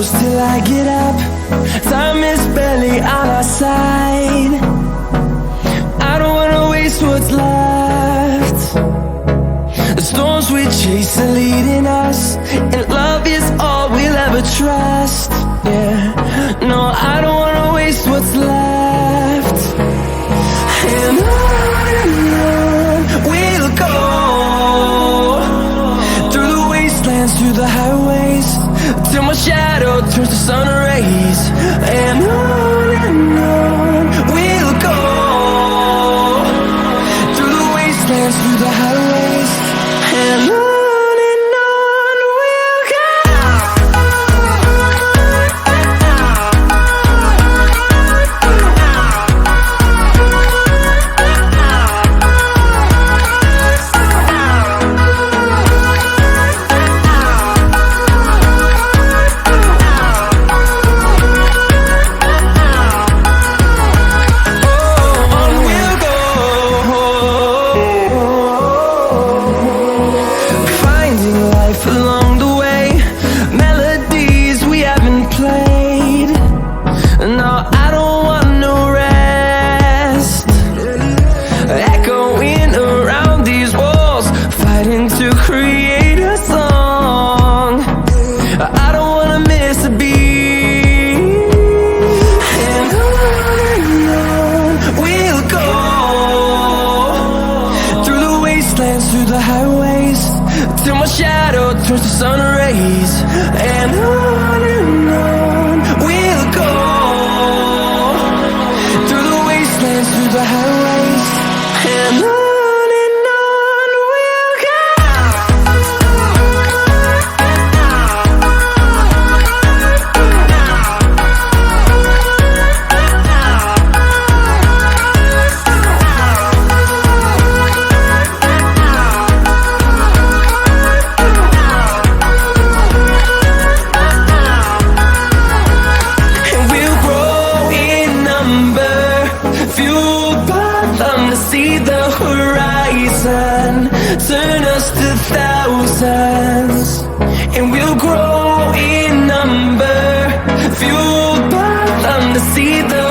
close till I get up. Time is barely on our side. I don't wanna waste what's left. The storms we chase are leading us, and love is all we'll ever trust. Yeah, no, I don't wanna waste what's left. And on we'll go, through the wastelands, through the highways, till my shadow turns to sun rays. And on we'll go, through the wastelands, through the highways, and on we'll go. Along the way, melodies we haven't played. No, I don't want no rest. Echoing around these walls, fighting to create a song. I don't wanna miss a beat. And on we'll go, through the wastelands, through the highways, till my shadow turns to sun rays. And on we'll go, through the wastelands, through the highways, and on we'll go. Fueled by them to see the horizon, turn us to thousands, and we'll grow in number. Fueled by them to see the